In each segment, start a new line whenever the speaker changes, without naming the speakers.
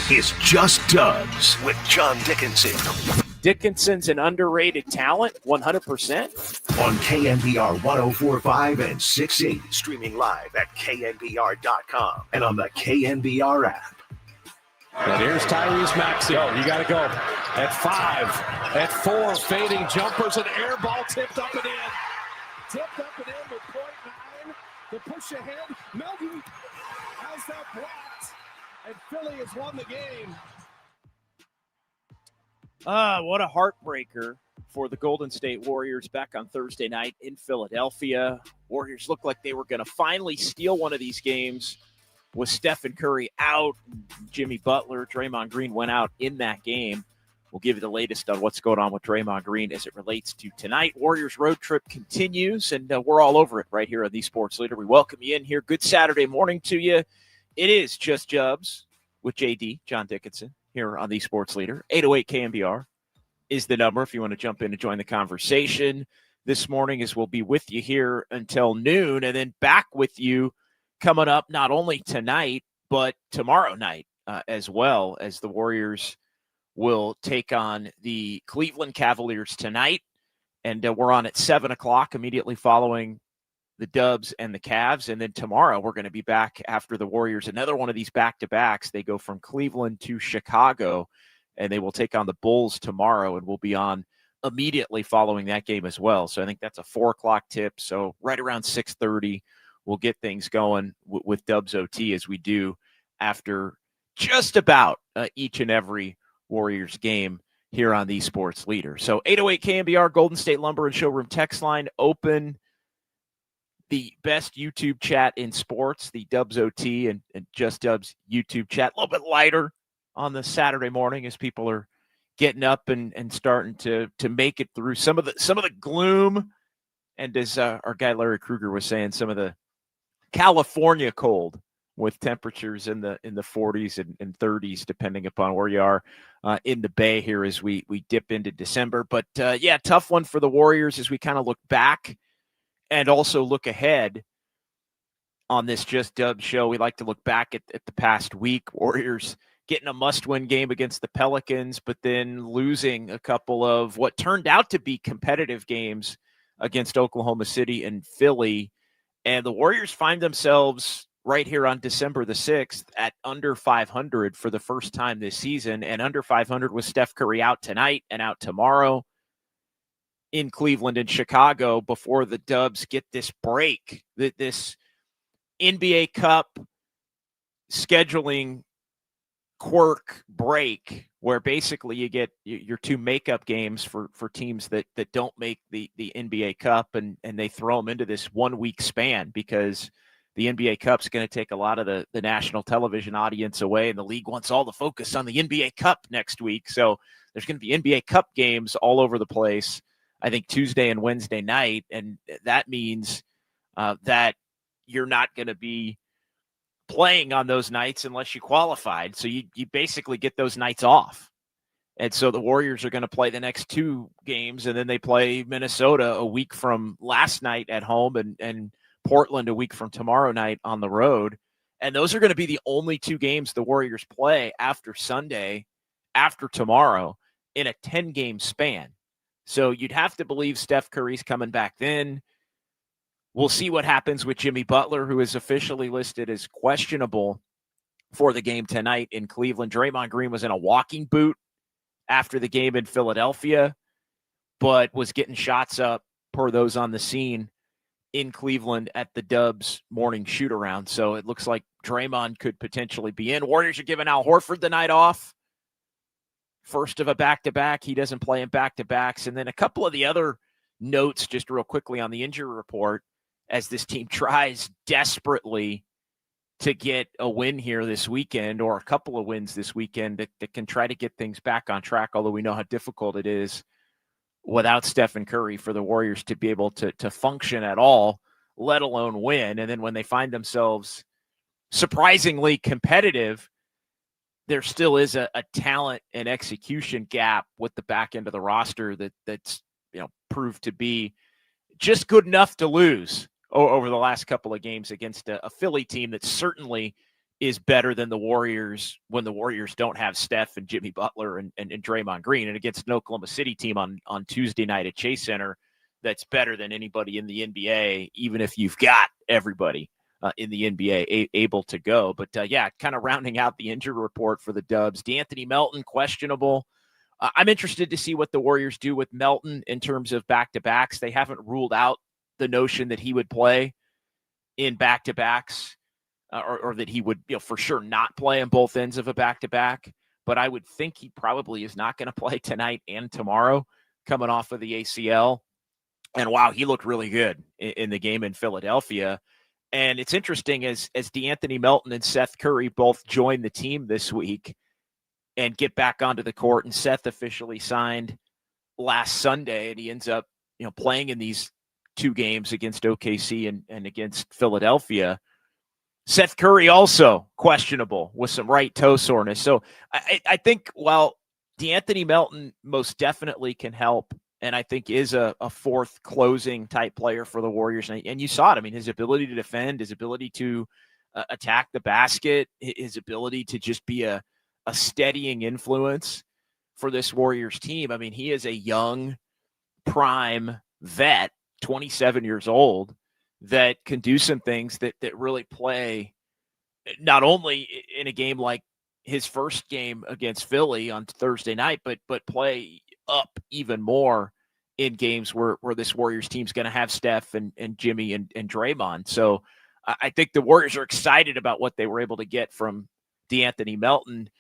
This is Just Dubs with John Dickinson.
Dickinson's an underrated talent, 100%.
On KNBR 104.5 and 680. Streaming live at knbr.com and on the KNBR app.
And here's Tyrese Maxey. Go, you got to go. At 5, at 4, fading jumpers, an air ball tipped up and in. Tipped up and in with .9. The push ahead. Melton has that blocked. And Philly has won the game.
What a heartbreaker for the Golden State Warriors back on Thursday night in Philadelphia. Warriors looked like they were going to finally steal one of these games with Steph and Curry out. Jimmy Butler, Draymond Green went out in that game. We'll give you the latest on what's going on with Draymond Green as it relates to tonight. Warriors road trip continues, and we're all over it right here on The Sports Leader. We welcome you in here. Good Saturday morning to you. It is Just Jubs with JD, John Dickinson, here on The Sports Leader. 808 KNBR is the number if you want to jump in and join the conversation this morning, as we'll be with you here until noon, and then back with you coming up not only tonight, but tomorrow night as well, as the Warriors will take on the Cleveland Cavaliers tonight. And we're on at 7 o'clock immediately following the Dubs and the Cavs. And then tomorrow we're going to be back after the Warriors. Another one of these back-to-backs. They go from Cleveland to Chicago, and they will take on the Bulls tomorrow, and we'll be on immediately following that game as well. So I think that's a 4 o'clock tip. So right around 6:30, we'll get things going with Dubs OT, as we do after just about each and every Warriors game here on The Sports Leader. So 808 KNBR, Golden State Lumber and Showroom text line open. The best YouTube chat in sports, the Dubs OT and Just Dubs YouTube chat. A little bit lighter on the Saturday morning as people are getting up and starting to make it through some of the gloom. And as our guy Larry Kruger was saying, some of the California cold, with temperatures in the 40s and 30s, depending upon where you are in the Bay here as we dip into December. But, tough one for the Warriors as we kind of look back and also look ahead on this Just Dub show. We like to look back at the past week. Warriors getting a must-win game against the Pelicans, but then losing a couple of what turned out to be competitive games against Oklahoma City and Philly. And the Warriors find themselves right here on December the 6th at under 500 for the first time this season, and under 500 with Steph Curry out tonight and out tomorrow in Cleveland and Chicago before the Dubs get this break, this NBA Cup scheduling quirk break, where basically you get your 2 makeup games for teams that don't make the NBA Cup, and they throw them into this 1 week span, because the NBA Cup's going to take a lot of the national television audience away, and the league wants all the focus on the NBA Cup next week. So there's going to be NBA Cup games all over the place, I think Tuesday and Wednesday night, and that means that you're not going to be playing on those nights unless you qualified. So you basically get those nights off. And so the Warriors are going to play the next 2 games, and then they play Minnesota a week from last night at home, and Portland a week from tomorrow night on the road. And those are going to be the only 2 games the Warriors play after Sunday, after tomorrow, in a 10-game span. So you'd have to believe Steph Curry's coming back then. We'll see what happens with Jimmy Butler, who is officially listed as questionable for the game tonight in Cleveland. Draymond Green was in a walking boot after the game in Philadelphia, but was getting shots up per those on the scene in Cleveland at the Dubs morning shoot-around. So it looks like Draymond could potentially be in. Warriors are giving Al Horford the night off. First of a back-to-back. He doesn't play in back-to-backs. And then a couple of the other notes just real quickly on the injury report, as this team tries desperately to get a win here this weekend, or a couple of wins this weekend that can try to get things back on track, although we know how difficult it is without Steph and Curry for the Warriors to be able to function at all, let alone win. And then when they find themselves surprisingly competitive, there still is a talent and execution gap with the back end of the roster that's proved to be just good enough to lose over the last couple of games against a Philly team that certainly is better than the Warriors when the Warriors don't have Steph and Jimmy Butler and Draymond Green, and against an Oklahoma City team on Tuesday night at Chase Center that's better than anybody in the NBA, even if you've got everybody in the NBA able to go. But kind of rounding out the injury report for the Dubs, D'Anthony Melton, questionable. I'm interested to see what the Warriors do with Melton in terms of back-to-backs. They haven't ruled out the notion that he would play in back-to-backs. Or that he would, for sure not play on both ends of a back-to-back. But I would think he probably is not going to play tonight and tomorrow coming off of the ACL. And wow, he looked really good in the game in Philadelphia. And it's interesting as D'Anthony Melton and Seth Curry both join the team this week and get back onto the court. And Seth officially signed last Sunday, and he ends up, playing in these two games against OKC and against Philadelphia. Seth Curry also questionable with some right toe soreness. So I think while D'Anthony Melton most definitely can help, and I think is a fourth closing type player for the Warriors, and you saw it. I mean, his ability to defend, his ability to attack the basket, his ability to just be a steadying influence for this Warriors team. I mean, he is a young, prime vet, 27 years old, that can do some things that really play not only in a game like his first game against Philly on Thursday night, but play up even more in games where this Warriors team's going to have Steph and Jimmy and Draymond. So I think the Warriors are excited about what they were able to get from D'Anthony Melton.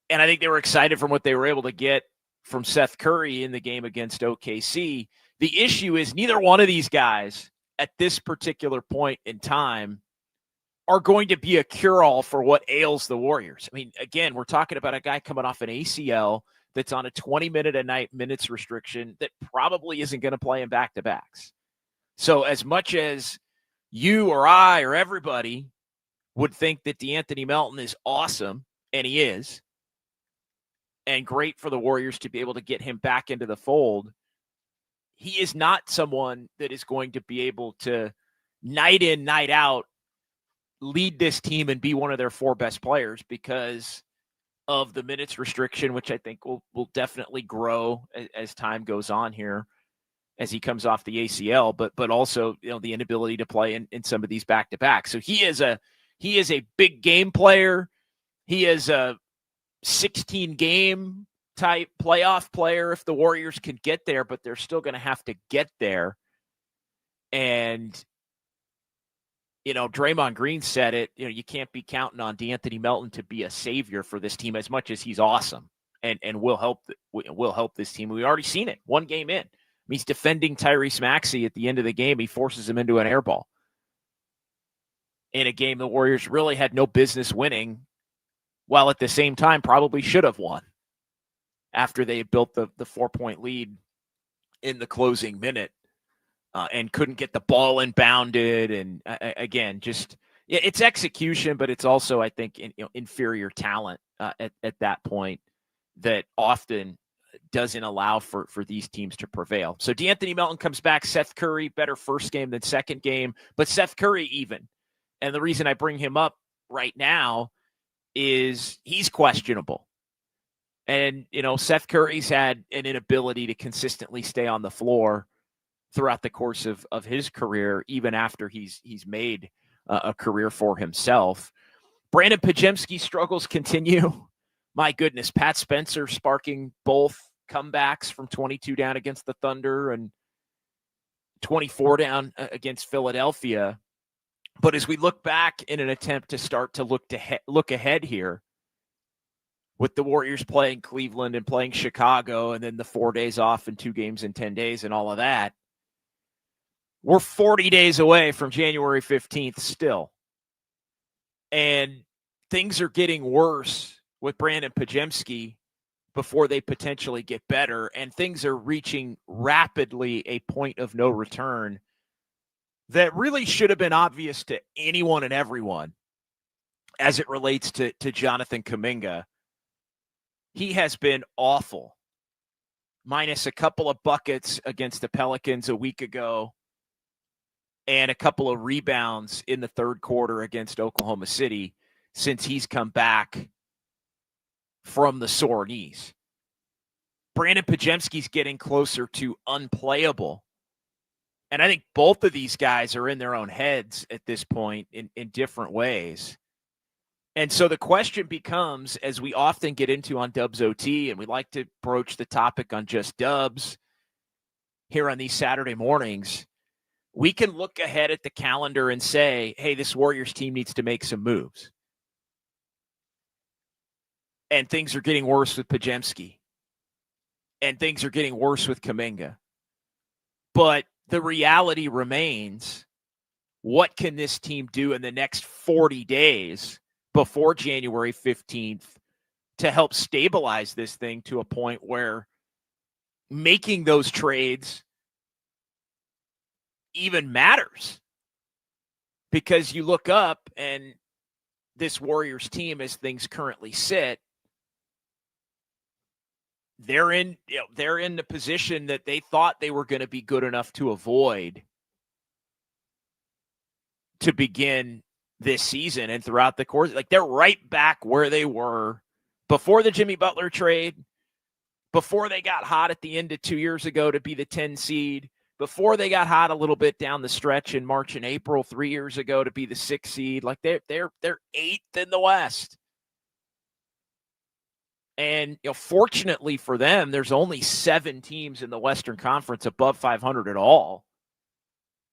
And I think they were excited from what they were able to get from Seth Curry in the game against OKC. The issue is neither one of these guys at this particular point in time are going to be a cure-all for what ails the Warriors. I mean, again, we're talking about a guy coming off an ACL that's on a 20-minute-a-night minutes restriction that probably isn't going to play in back-to-backs. So as much as you or I or everybody would think that D'Anthony Melton is awesome, and he is, and great for the Warriors to be able to get him back into the fold, he is not someone that is going to be able to night in, night out, lead this team and be one of their four best players because of the minutes restriction, which I think will definitely grow as time goes on here as he comes off the ACL, but also, the inability to play in some of these back-to-backs. So he is a big game player. He is a 16-game type playoff player if the Warriors can get there, but they're still going to have to get there. And, Draymond Green said it, you can't be counting on D'Anthony Melton to be a savior for this team as much as he's awesome and will help this team. We've already seen it one game in. He's defending Tyrese Maxey at the end of the game. He forces him into an air ball in a game the Warriors really had no business winning, while at the same time probably should have won after they had built the 4-point lead in the closing minute and couldn't get the ball inbounded. And again, it's execution, but it's also, I think, inferior talent at that point that often doesn't allow for these teams to prevail. So D'Anthony Melton comes back. Seth Curry, better first game than second game, but Seth Curry even. And the reason I bring him up right now is he's questionable. And, Seth Curry's had an inability to consistently stay on the floor throughout the course of his career, even after he's made a career for himself. Brandon Podziemski's struggles continue. My goodness, Pat Spencer sparking both comebacks from 22 down against the Thunder and 24 down against Philadelphia. But as we look back in an attempt to start to look ahead here, with the Warriors playing Cleveland and playing Chicago and then the 4 days off and 2 games in 10 days and all of that, we're 40 days away from January 15th still. And things are getting worse with Brandon Podziemski before they potentially get better. And things are reaching rapidly a point of no return that really should have been obvious to anyone and everyone as it relates to Jonathan Kuminga. He has been awful, minus a couple of buckets against the Pelicans a week ago and a couple of rebounds in the third quarter against Oklahoma City. since he's come back from the sore knees. Brandon Podziemski's getting closer to unplayable. And I think both of these guys are in their own heads at this point in different ways. And so the question becomes, as we often get into on Dubs OT, and we like to broach the topic on Just Dubs here on these Saturday mornings, we can look ahead at the calendar and say, hey, this Warriors team needs to make some moves. And things are getting worse with Podziemski. And things are getting worse with Kuminga. But the reality remains, what can this team do in the next 40 days before January 15th to help stabilize this thing to a point where making those trades even matters? Because you look up and this Warriors team, as things currently sit, they're in the position that they thought they were going to be good enough to avoid to begin this season and throughout the course. Like, they're right back where they were before the Jimmy Butler trade, before they got hot at the end of 2 years ago to be the 10 seed, before they got hot a little bit down the stretch in March and April 3 years ago to be the 6 seed. Like, they're 8th in the West. And, fortunately for them, there's only 7 teams in the Western Conference above 500 at all.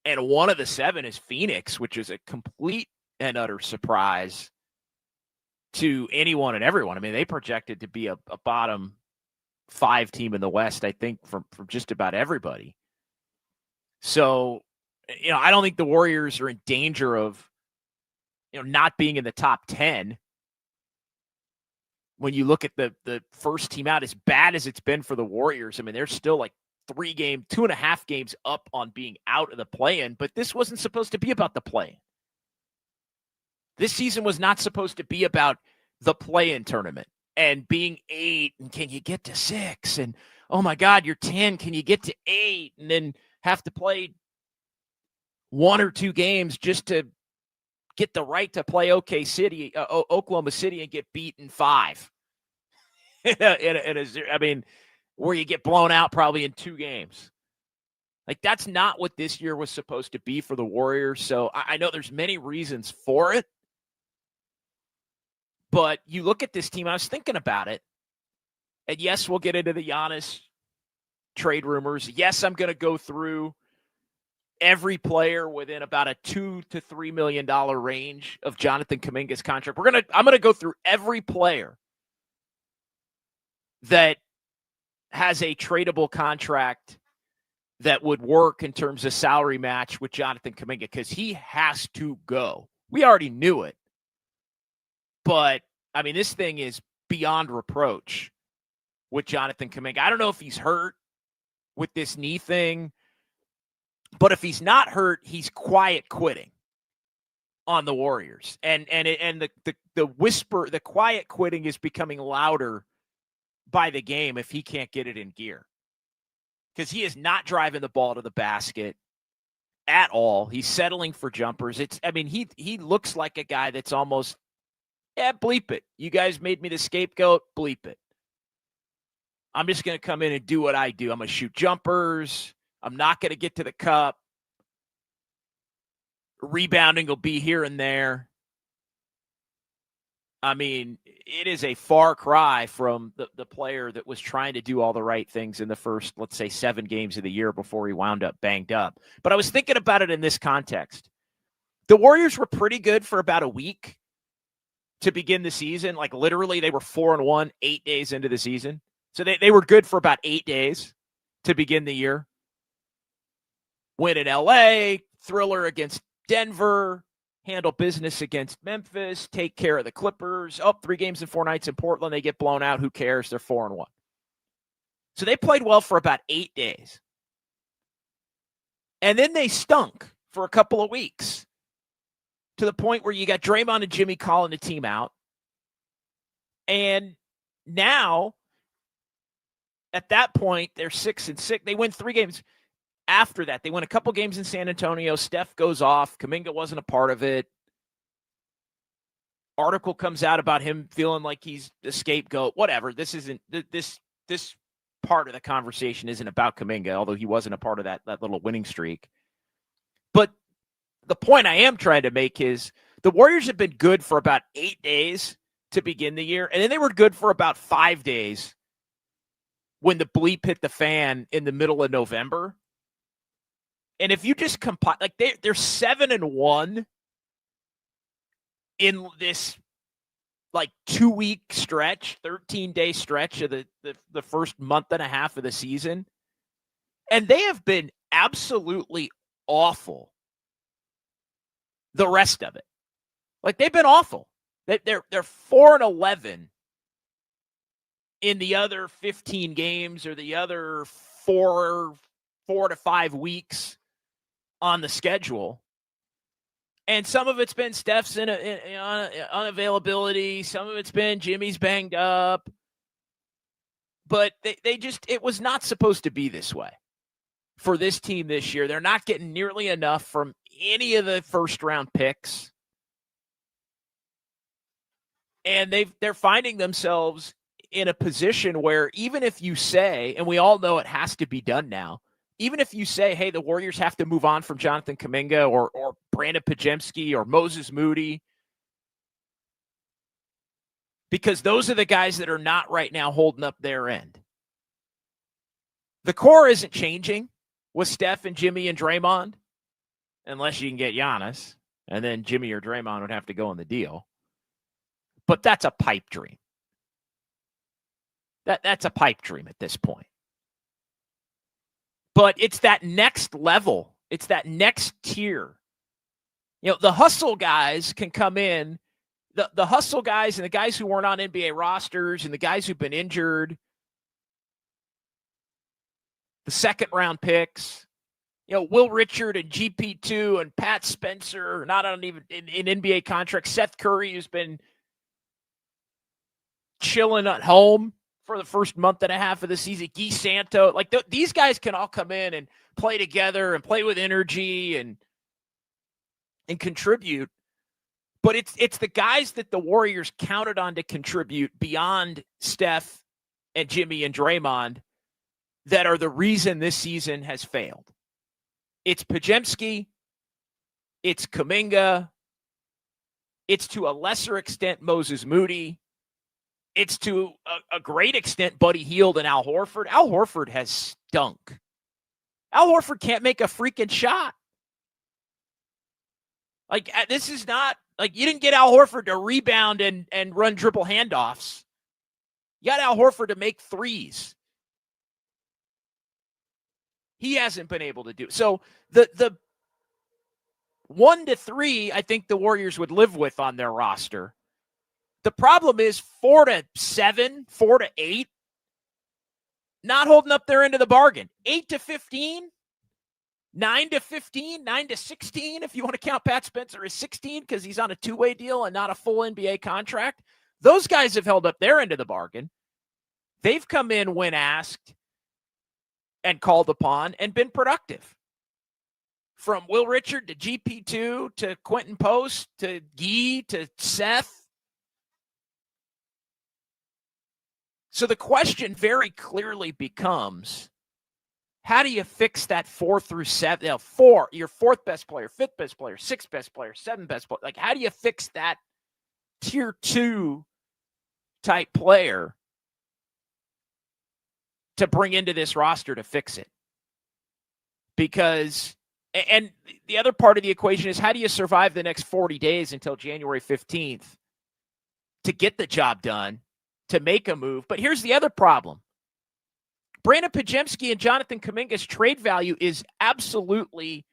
And one of the 7 is Phoenix, which is a complete and utter surprise to anyone and everyone. I mean, they projected to be a bottom 5 team in the West, I think, from just about everybody. So, I don't think the Warriors are in danger of, not being in the top 10. When you look at the first team out, as bad as it's been for the Warriors, I mean, they're still like 2.5 games up on being out of the play-in, but this wasn't supposed to be about the play-in. This season was not supposed to be about the play-in tournament and being 8, and can you get to 6? And, oh my God, you're 10, can you get to 8? And then have to play 1 or 2 games just to get the right to play Oklahoma City and get beaten 5. Where you get blown out probably in 2 games. Like, that's not what this year was supposed to be for the Warriors. So I know there's many reasons for it. But you look at this team, I was thinking about it. And yes, we'll get into the Giannis trade rumors. Yes, I'm going to go through every player within about a $2 to $3 million range of Jonathan Kuminga's contract. I'm going to go through every player that has a tradable contract that would work in terms of salary match with Jonathan Kuminga, because he has to go. We already knew it. But, I mean, this thing is beyond reproach with Jonathan Kuminga. I don't know if he's hurt with this knee thing, but if he's not hurt, he's quiet quitting on the Warriors. And the whisper, the quiet quitting is becoming louder by the game if he can't get it in gear. Because he is not driving the ball to the basket at all. He's settling for jumpers. He looks like a guy that's almost, bleep it. You guys made me the scapegoat, bleep it. I'm just going to come in and do what I do. I'm going to shoot jumpers. I'm not going to get to the cup. Rebounding will be here and there. I mean, it is a far cry from the player that was trying to do all the right things in the first, let's say, 7 games of the year before he wound up banged up. But I was thinking about it in this context. The Warriors were pretty good for about a week to begin the season. Like, literally, they were 4-1 8 days into the season. So they were good for about 8 days to begin the year. Win in LA, thriller against Denver, handle business against Memphis, take care of the Clippers. 3 games and 4 nights in Portland. They get blown out. Who cares? They're 4-1. So they played well for about 8 days. And then they stunk for a couple of weeks to the point where you got Draymond and Jimmy calling the team out. And now, at that point, they're 6-6. They win 3 games. After that, they win a couple games in San Antonio. Steph goes off. Kuminga wasn't a part of it. article comes out about him feeling like he's the scapegoat, whatever. This isn't this part of the conversation isn't about Kuminga, although he wasn't a part of that little winning streak. But the point I am trying to make is the Warriors have been good for about 8 days to begin the year, and then they were good for about 5 days when the bleep hit the fan in the middle of November. And if you just compile, like they're 7-1 in this like 2-week stretch, 13-day stretch of the first month and a half of the season. And they have been absolutely awful the rest of it. Like they've been awful. They're 4-11 in the other 15 games or the other 4 to 5 weeks on the schedule. And some of it's been Steph's unavailability. Some of it's been Jimmy's banged up. But it was not supposed to be this way for this team this year. They're not getting nearly enough from any of the first round picks. And they're finding themselves in a position where even if you say, and we all know it has to be done now, even if you say, hey, the Warriors have to move on from Jonathan Kuminga or Brandon Podziemski or Moses Moody, because those are the guys that are not right now holding up their end. The core isn't changing with Steph and Jimmy and Draymond, unless you can get Giannis, and then Jimmy or Draymond would have to go on the deal. But that's a pipe dream. That's a pipe dream at this point. But it's that next level. It's that next tier. You know, the hustle guys can come in. The hustle guys and the guys who weren't on NBA rosters and the guys who've been injured, the second-round picks, you know, Will Richard and GP2 and Pat Spencer, not on even in NBA contracts. Seth Curry, who's been chilling at home for the first month and a half of the season. Guy Santo, like these guys can all come in and play together and play with energy and contribute. But it's the guys that the Warriors counted on to contribute beyond Steph and Jimmy and Draymond that are the reason this season has failed. It's Podziemski, it's Kuminga, it's to a lesser extent Moses Moody, it's to a great extent Buddy Hield and Al Horford. Al Horford has stunk. Al Horford can't make a freaking shot. Like, this is not, like, you didn't get Al Horford to rebound and run dribble handoffs. You got Al Horford to make threes. He hasn't been able to do it. So the 1 to 3, I think the Warriors would live with on their roster. The problem is 4 to 7, 4 to 8, not holding up their end of the bargain. 8 to 15, 9 to 15, 9 to 16, if you want to count Pat Spencer as 16 because he's on a two-way deal and not a full NBA contract. Those guys have held up their end of the bargain. They've come in when asked and called upon and been productive. From Will Richard to GP2 to Quentin Post to Guy to Seth. So the question very clearly becomes, how do you fix that 4 through 7? You know, 4, your fourth best player, fifth best player, sixth best player, seventh best player. Like, how do you fix that tier 2 type player to bring into this roster to fix it? Because, and the other part of the equation is, how do you survive the next 40 days until January 15th to get the job done, to make a move? But here's the other problem. Brandon Podziemski and Jonathan Kuminga's trade value is absolutely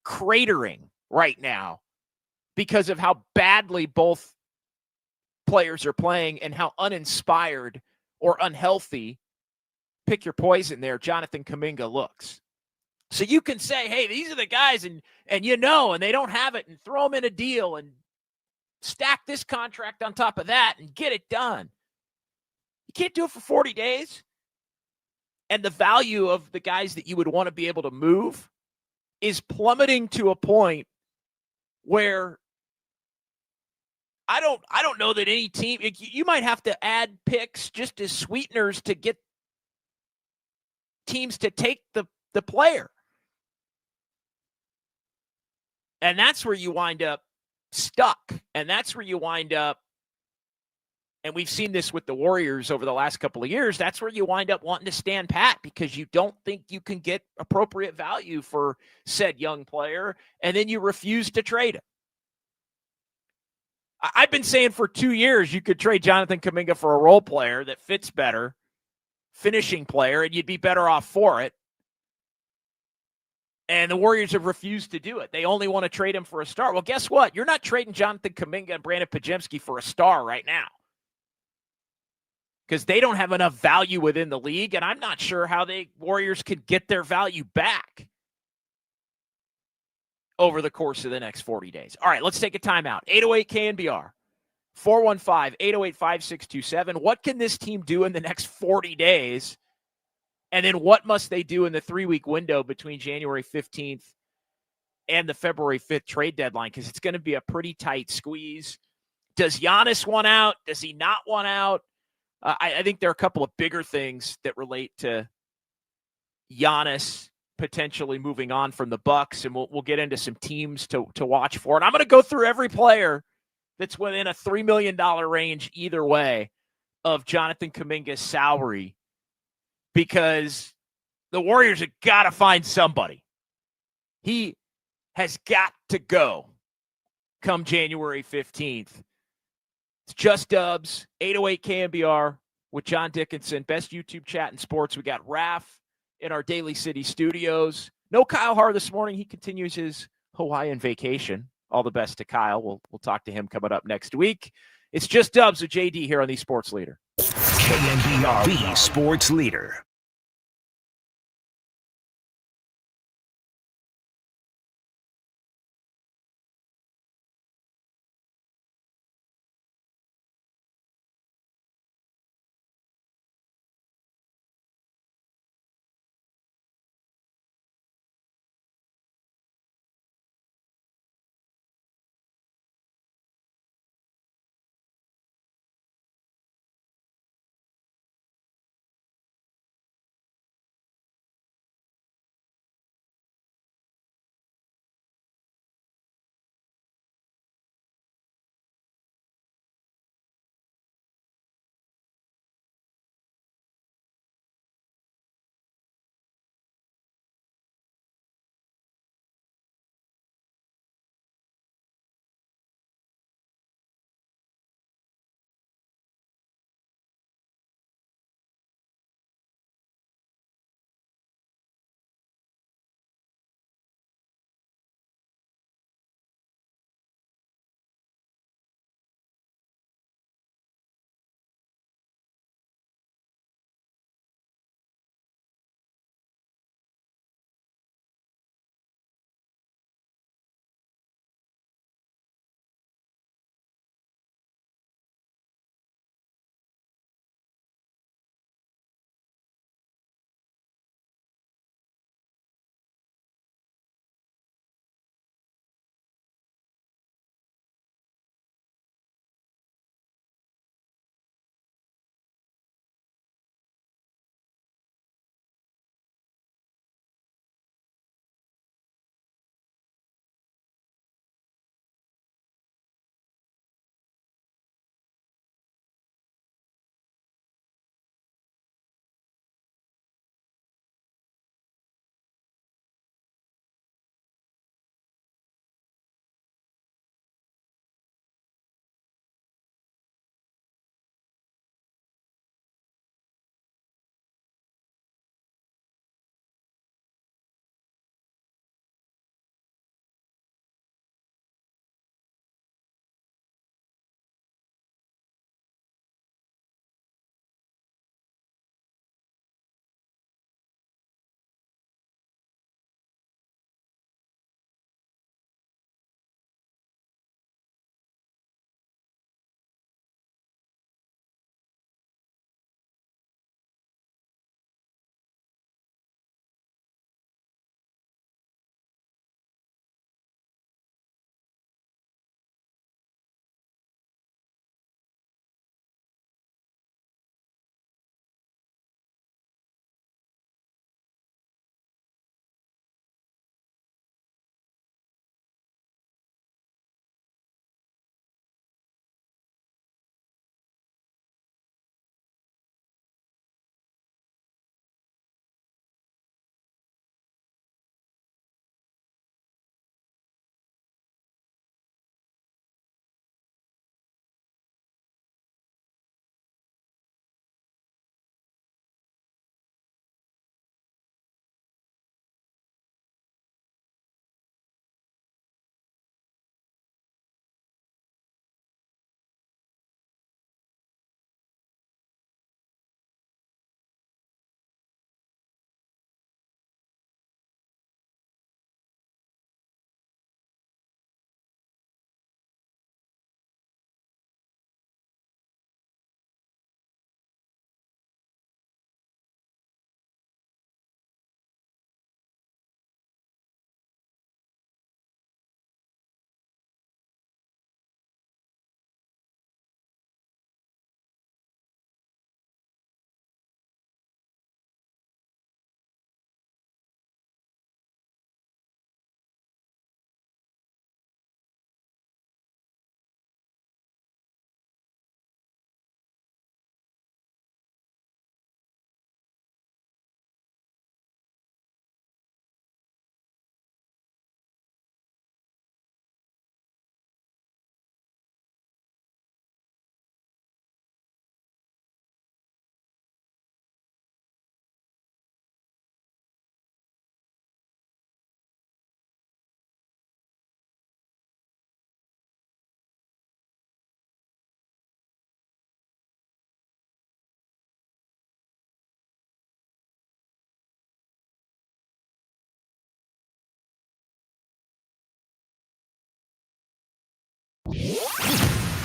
cratering right now because of how badly both players are playing and how uninspired or unhealthy, pick your poison there, Jonathan Kuminga looks. So you can say, hey, these are the guys, and you know, and they don't have it, and throw them in a deal and stack this contract on top of that and get it done. You can't do it for 40 days. And the value of the guys that you would want to be able to move is plummeting to a point where I don't know that any team, you might have to add picks just as sweeteners to get teams to take the player. And that's where you wind up stuck. And that's where you wind up, and we've seen this with the Warriors over the last couple of years, that's where you wind up wanting to stand pat because you don't think you can get appropriate value for said young player, and then you refuse to trade him. I've been saying for 2 years you could trade Jonathan Kuminga for a role player that fits better, finishing player, and you'd be better off for it. And the Warriors have refused to do it. They only want to trade him for a star. Well, guess what? You're not trading Jonathan Kuminga and Brandon Podziemski for a star right now because they don't have enough value within the league, and I'm not sure how the Warriors could get their value back over the course of the next 40 days. All right, let's take a timeout. 808 KNBR, 415-808-5627. What can this team do in the next 40 days? And then what must they do in the 3-week window between January 15th and the February 5th trade deadline? Because it's going to be a pretty tight squeeze. Does Giannis want out? Does he not want out? I think there are a couple of bigger things that relate to Giannis potentially moving on from the Bucks, and we'll get into some teams to watch for. And I'm going to go through every player that's within a $3 million range either way of Jonathan Kuminga's salary, because the Warriors have got to find somebody. He has got to go come January 15th. It's Just Dubs, 808 KNBR with John Dickinson, best YouTube chat in sports. We got Raph in our Daly City studios. No Kyle Har this morning. He continues his Hawaiian vacation. All the best to Kyle. We'll talk to him coming up next week. It's Just Dubs with JD here on the Sports Leader.
KNBR, the Sports Leader.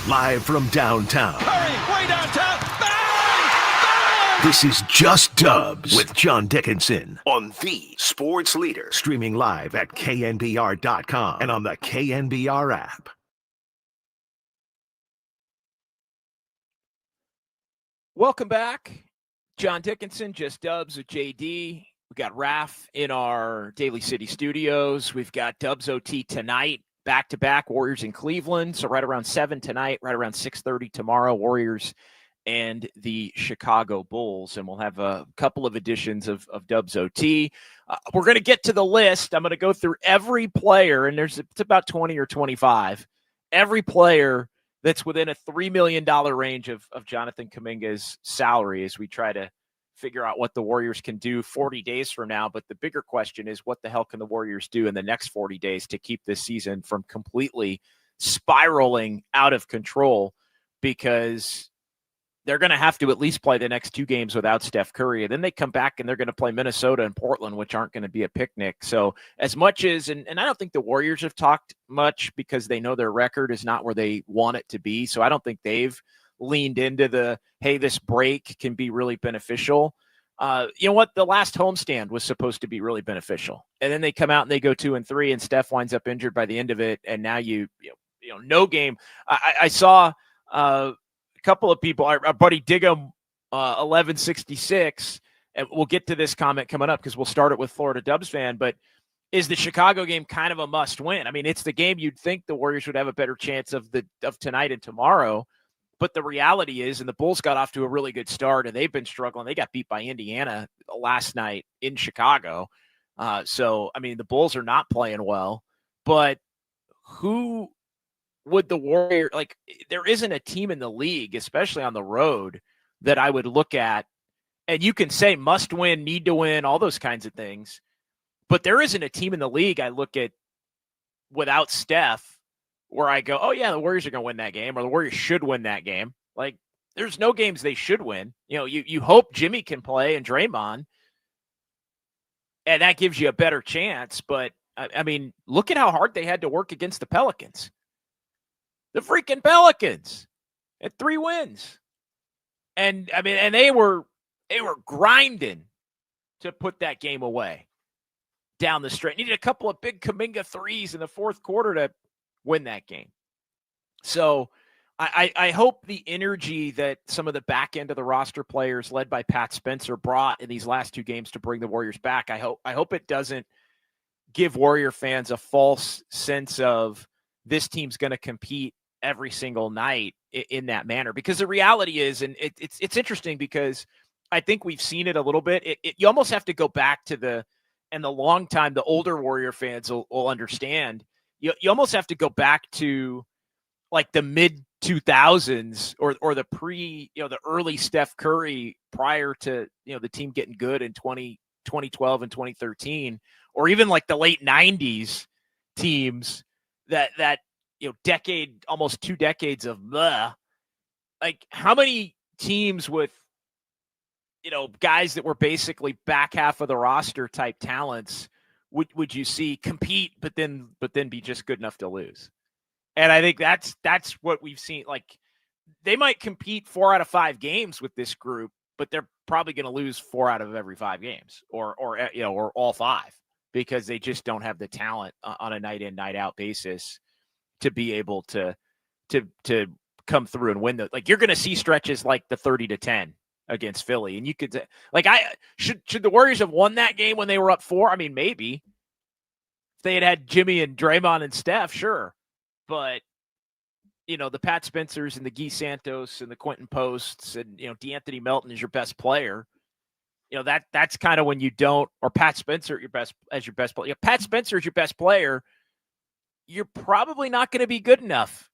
Live from downtown.
Curry, way downtown. Bang!
This is Just Dubs with John Dickinson on the Sports Leader. Streaming live at knbr.com and on the KNBR app.
Welcome back. John Dickinson, Just Dubs with JD. We got Raph in our Daly City studios. We've got Dubs OT tonight, back-to-back Warriors in Cleveland. So right around 7 tonight, right around 6:30 tomorrow, Warriors and the Chicago Bulls. And we'll have a couple of editions of Dubs OT. We're going to get to the list. I'm going to go through every player, and it's about 20 or 25. Every player that's within a $3 million range of Jonathan Kuminga's salary as we try to figure out what the Warriors can do 40 days from now. But the bigger question is, what the hell can the Warriors do in the next 40 days to keep this season from completely spiraling out of control? Because they're going to have to at least play the next 2 games without Steph Curry. And then they come back and they're going to play Minnesota and Portland, which aren't going to be a picnic. So as much as, and I don't think the Warriors have talked much because they know their record is not where they want it to be. So I don't think they've leaned into the, hey, this break can be really beneficial. You know what? The last homestand was supposed to be really beneficial. And then they come out and they go 2-3 and Steph winds up injured by the end of it. And now no game. I saw, couple of people, our buddy Diggum 1166, and we'll get to this comment coming up because we'll start it with Florida Dubs fan, but is the Chicago game kind of a must win? I mean, it's the game you'd think the Warriors would have a better chance of tonight and tomorrow, but the reality is, and the Bulls got off to a really good start and they've been struggling. They got beat by Indiana last night in Chicago. So, I mean, the Bulls are not playing well, but who would the Warrior, like, there isn't a team in the league, especially on the road, that I would look at, and you can say must win, need to win, all those kinds of things, but there isn't a team in the league I look at without Steph where I go, oh yeah, the Warriors are going to win that game, or the Warriors should win that game. Like, there's no games they should win. You know, you hope Jimmy can play and Draymond, and that gives you a better chance, but I mean, look at how hard they had to work against the Pelicans. The freaking Pelicans at 3 wins. And I mean, and they were grinding to put that game away down the stretch. Needed a couple of big Kuminga threes in the fourth quarter to win that game. So I hope the energy that some of the back end of the roster players led by Pat Spencer brought in these last 2 games to bring the Warriors back, I hope it doesn't give Warrior fans a false sense of this team's going to compete every single night in that manner, because the reality is, and it's interesting because I think we've seen it a little bit. You almost have to go back to the long time, the older Warrior fans will understand. You almost have to go back to like the mid 2000s or the the early Steph Curry prior to, the team getting good in 2012 and 2013, or even like the late 90s teams that decade, almost 2 decades of like, how many teams with, guys that were basically back half of the roster type talents would you see compete, but then be just good enough to lose? And I think that's what we've seen. Like, they might compete 4 out of 5 games with this group, but they're probably going to lose 4 out of every 5 games or all 5, because they just don't have the talent on a night in, night out basis to be able to come through and win. Like, you're going to see stretches like the 30-10 against Philly. And you could say, like, should the Warriors have won that game when they were up 4? I mean, maybe if they had Jimmy and Draymond and Steph, sure. But, the Pat Spencers and the Guy Santos and the Quentin Posts and, DeAnthony Melton is your best player. That's kind of when you don't, or Pat Spencer as your best player. Pat Spencer is your best player. You're probably not going to be good enough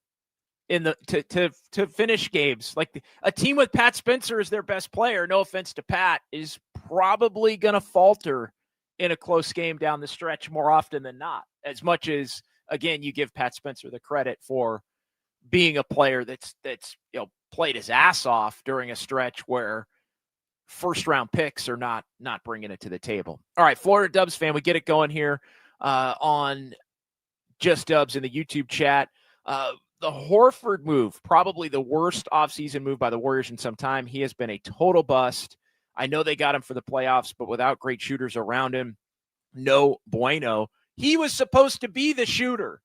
to finish games. Like, a team with Pat Spencer as their best player, no offense to Pat, is probably going to falter in a close game down the stretch more often than not. As much as, again, you give Pat Spencer the credit for being a player that's played his ass off during a stretch where first round picks are not bringing it to the table. All right, Florida Dubs fan, we get it going here on Just Dubs in the YouTube chat. Horford move, probably the worst offseason move by the Warriors in some time. He has been a total bust. I know they got him for the playoffs, but without great shooters around him, no bueno. He was supposed to be the shooter.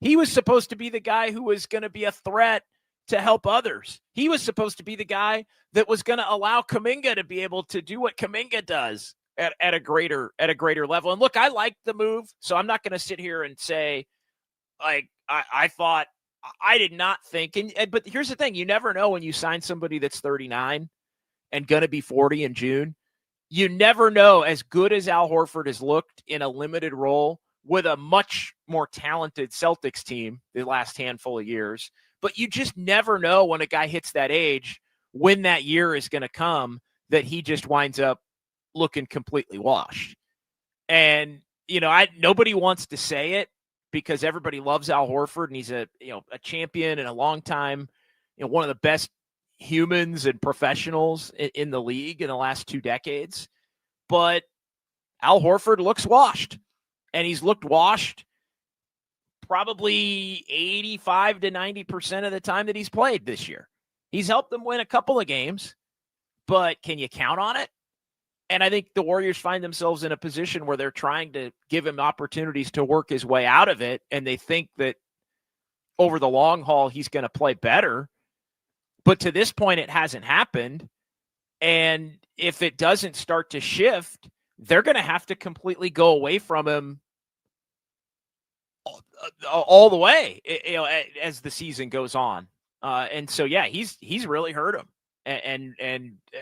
He was supposed to be the guy who was going to be a threat to help others. He was supposed to be the guy that was going to allow Kuminga to be able to do what Kuminga does at a greater level. And look, I liked the move, so I'm not going to sit here and say, like, I thought, I did not think, but here's the thing, you never know when you sign somebody that's 39 and going to be 40 in June. You never know. As good as Al Horford has looked in a limited role with a much more talented Celtics team the last handful of years, but you just never know when a guy hits that age, when that year is going to come, that he just winds up looking completely washed. And, nobody wants to say it because everybody loves Al Horford and he's a champion and a long time, one of the best humans and professionals in the league in the last 2 decades. But Al Horford looks washed, and he's looked washed probably 85 to 90% of the time that he's played this year. He's helped them win a couple of games, but can you count on it? And I think the Warriors find themselves in a position where they're trying to give him opportunities to work his way out of it, and they think that over the long haul he's going to play better. But to this point, it hasn't happened. And if it doesn't start to shift, they're going to have to completely go away from him all the way, as the season goes on. And so, yeah, he's really hurt him. And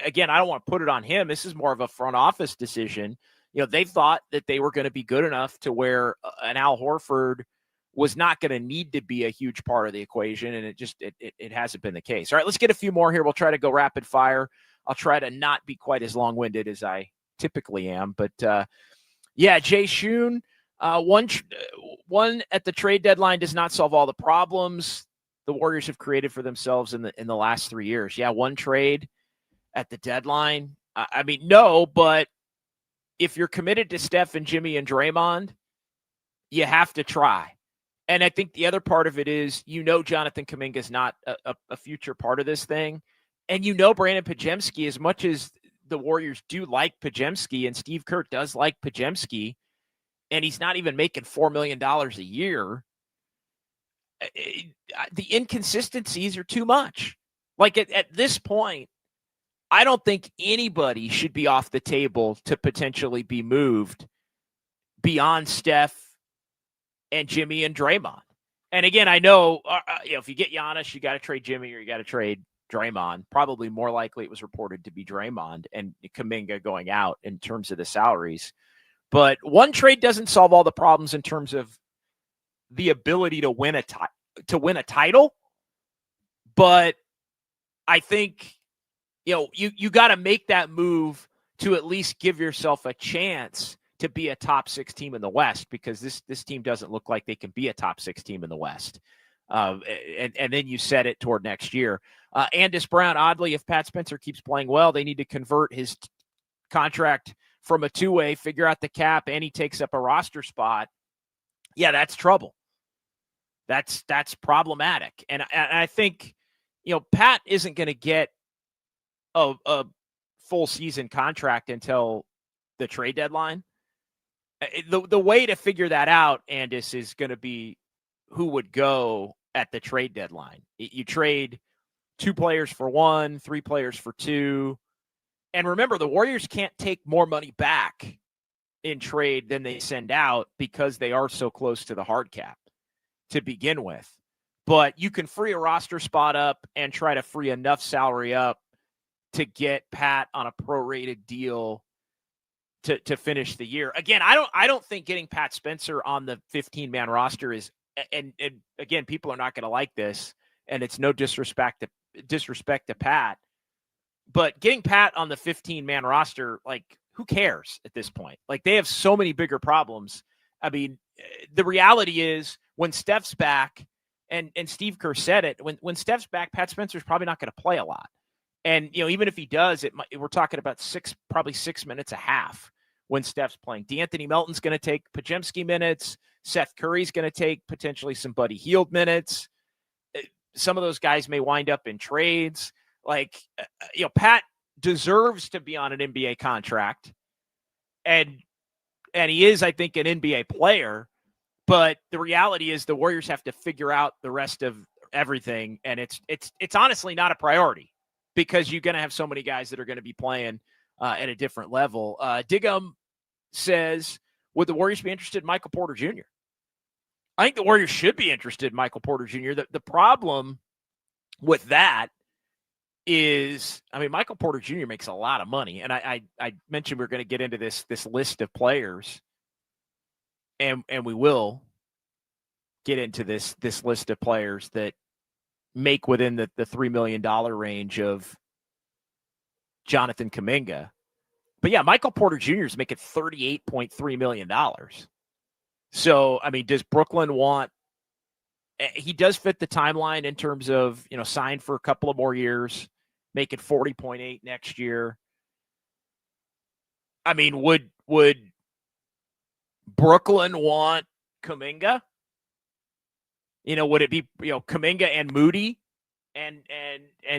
again, I don't want to put it on him. This is more of a front office decision. They thought that they were going to be good enough to where an Al Horford was not going to need to be a huge part of the equation, and it hasn't been the case. All right, let's get a few more here. We'll try to go rapid fire. I'll try to not be quite as long-winded as I typically am. But, Jay Shun, one at the trade deadline does not solve all the problems the Warriors have created for themselves in the last 3 years. Yeah, one trade at the deadline. No, but if you're committed to Steph and Jimmy and Draymond, you have to try. And I think the other part of it is, Jonathan Kuminga is not a future part of this thing. And Brandon Podziemski, as much as the Warriors do like Podziemski, and Steve Kerr does like Podziemski, and he's not even making $4 million a year, the inconsistencies are too much. Like at this point, I don't think anybody should be off the table to potentially be moved beyond Steph and Jimmy and Draymond. And again, I know, if you get Giannis, you got to trade Jimmy or you got to trade Draymond. Probably more likely it was reported to be Draymond and Kuminga going out in terms of the salaries. But one trade doesn't solve all the problems in terms of the ability to win a title. But I think, you got to make that move to at least give yourself a chance to be a top 6 team in the West, because this team doesn't look like they can be a top 6 team in the West. And then you set it toward next year. Andis Brown, oddly, if Pat Spencer keeps playing well, they need to convert his contract from a 2-way, figure out the cap, and he takes up a roster spot. Yeah, that's trouble. That's problematic. And I think, Pat isn't going to get a full season contract until the trade deadline. The way to figure that out, Andis, is going to be who would go at the trade deadline. You trade 2 players for 1, 3 players for 2. And remember, the Warriors can't take more money back in trade than they send out because they are so close to the hard cap to begin with. But you can free a roster spot up and try to free enough salary up to get Pat on a prorated deal to finish the year. Again, I don't think getting Pat Spencer on the 15-man roster is, and again, people are not going to like this, and it's no disrespect to Pat, but getting Pat on the 15-man roster, like, who cares at this point? Like, they have so many bigger problems. I mean, the reality is when Steph's back, and Steve Kerr said it, when Steph's back, Pat Spencer's probably not going to play a lot. And, even if he does, we're talking about probably 6 minutes a half when Steph's playing. D'Anthony Melton's going to take Podziemski minutes. Seth Curry's going to take potentially some Buddy Hield minutes. some of those guys may wind up in trades. Like, Pat deserves to be on an NBA contract, and he is, I think, an NBA player. But the reality is the Warriors have to figure out the rest of everything, and it's honestly not a priority because you're going to have so many guys that are going to be playing at a different level. Diggum says, would the Warriors be interested in Michael Porter Jr.? I think the Warriors should be interested in Michael Porter Jr. The problem with that is, Michael Porter Jr. makes a lot of money. And I mentioned we're going to get into this list of players, and we will get into this list of players that make within the $3 million range of Jonathan Kuminga. But yeah, Michael Porter Jr. is making $38.3 million. So, does Brooklyn want – he does fit the timeline in terms of, sign for a couple of more years, make it 40.8 next year. Would Brooklyn want Kuminga? Would it be, Kuminga and Moody and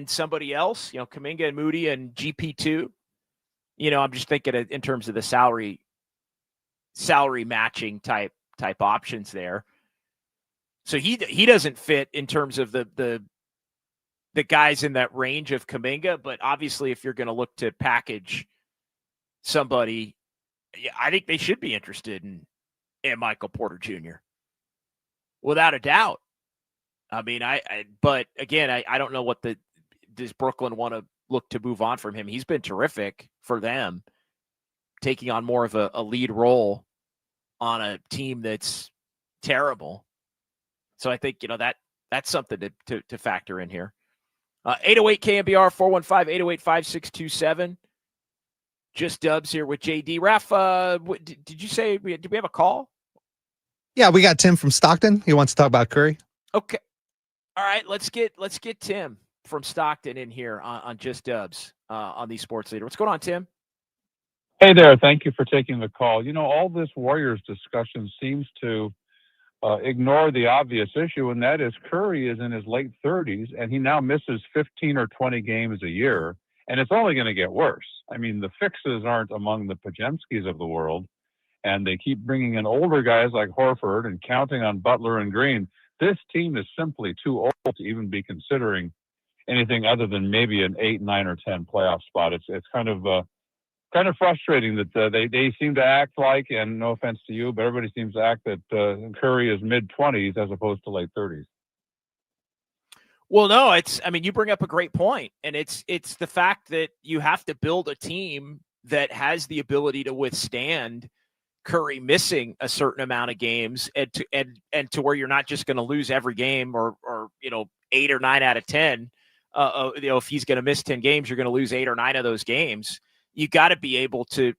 somebody else? Kuminga and Moody and GP2? I'm just thinking in terms of the salary matching type options there. So he doesn't fit in terms of the guys in that range of Kuminga, but obviously if you're going to look to package somebody, I think they should be interested in Michael Porter Jr. without a doubt. But again, I don't know does Brooklyn want to look to move on from him? He's been terrific for them, taking on more of a lead role on a team that's terrible. So I think, that's something to factor in here. 808 KNBR 415-808-5627. Just Dubs here with JD. Raph, did you say did we have a call?
Yeah, we got Tim from Stockton. He wants to talk about Curry.
Okay. All right, let's get Tim from Stockton in here on Just Dubs on the Sports Leader. What's going on, Tim?
Hey there. Thank you for taking the call. All this Warriors discussion seems to ignore the obvious issue, and that is Curry is in his late 30s, and he now misses 15 or 20 games a year, and it's only going to get worse. The fixes aren't among the Pajemskis of the world, and they keep bringing in older guys like Horford and counting on Butler and Green. This team is simply too old to even be considering anything other than maybe an 8, 9, or 10 playoff spot. It's kind of frustrating that they seem to act like, and no offense to you, but everybody seems to act that Curry is mid-20s as opposed to late 30s.
Well, no, you bring up a great point, and it's the fact that you have to build a team that has the ability to withstand Curry missing a certain amount of games, and to where you're not just going to lose every game or 8 or 9 out of 10. If he's going to miss 10 games, you're going to lose 8 or 9 of those games. You got to be able to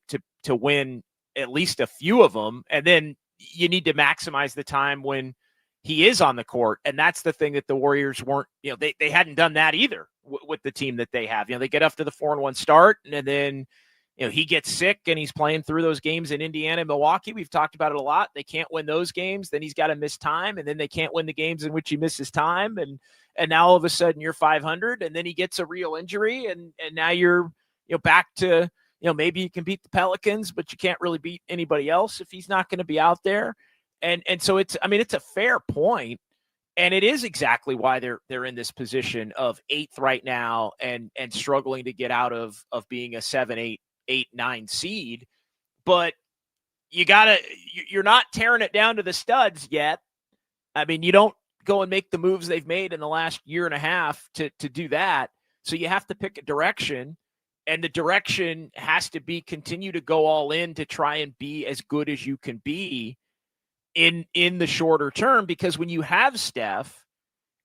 win at least a few of them, and then you need to maximize the time when he is on the court. And that's the thing that the Warriors weren't. They hadn't done that either with the team that they have. They get up to the 4-1 start, and then he gets sick and he's playing through those games in Indiana and Milwaukee. We've talked about it a lot. They can't win those games. Then he's got to miss time, and then they can't win the games in which he misses time. And now all of a sudden you're 500, and then he gets a real injury, and now you're back to maybe you can beat the Pelicans, but you can't really beat anybody else if he's not going to be out there. And so it's a fair point, and it is exactly why they're in this position of 8th right now and struggling to get out of being a 7, 8, 9 seed. But you're not tearing it down to the studs yet. You don't go and make the moves they've made in the last year and a half to do that. So you have to pick a direction, and the direction has to be continue to go all in to try and be as good as you can be in the shorter term, because when you have Steph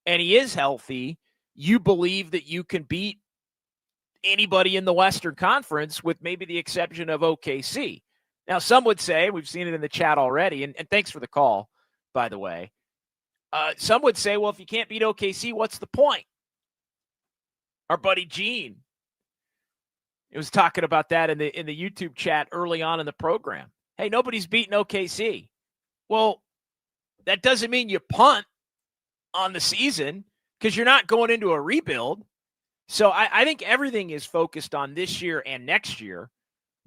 and he is healthy, you believe that you can beat anybody in the Western Conference with maybe the exception of OKC. Now, some would say, we've seen it in the chat already, and thanks for the call, by the way. Some would say, well, if you can't beat OKC, what's the point? Our buddy Gene was talking about that in the YouTube chat early on in the program. Hey, nobody's beaten OKC. Well, that doesn't mean you punt on the season. because you're not going into a rebuild. So I think everything is focused on this year and next year.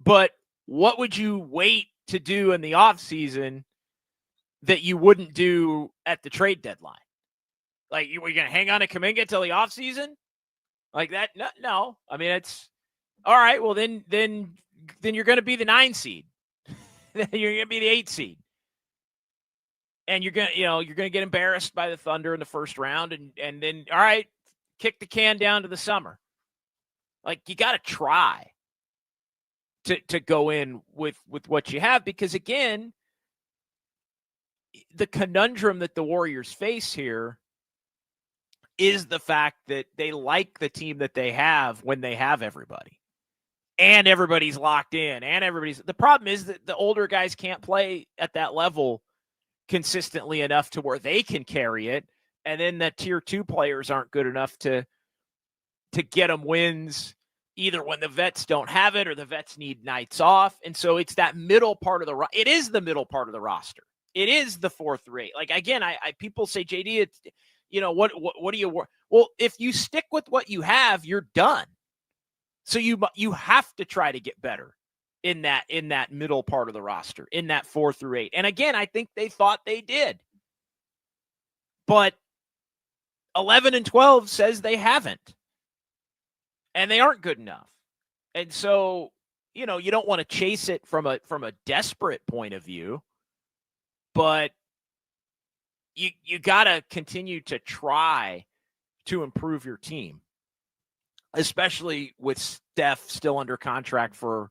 But what would you wait to do in the offseason that you wouldn't do at the trade deadline? Like, you were going to hang on to Kuminga till the offseason? Like that? No. I mean, it's all right. Well, then you're going to be the 9 seed. Then you're going to be the 8 seed. And you're going to get embarrassed by the Thunder in the first round. And then, all right, kick the can down to the summer. Like, you got to try to go in with what you have, because again, the conundrum that the Warriors face here is the fact that they like the team that they have when they have everybody, and everybody's locked in, and the problem is that the older guys can't play at that level consistently enough to where they can carry it. And then the tier 2 players aren't good enough to get them wins, either when the vets don't have it or the vets need nights off. And so it's that middle part of it is the middle part of the roster. It is the 4th rate. Like, again, I people say, JD, it's, what do you, well, if you stick with what you have, you're done. So you have to try to get better in that middle part of the roster, in that 4 through 8. And again, I think they thought they did, but 11 and 12 says they haven't, and they aren't good enough. And so, you don't want to chase it from a desperate point of view, but you got to continue to try to improve your team, especially with Steph still under contract for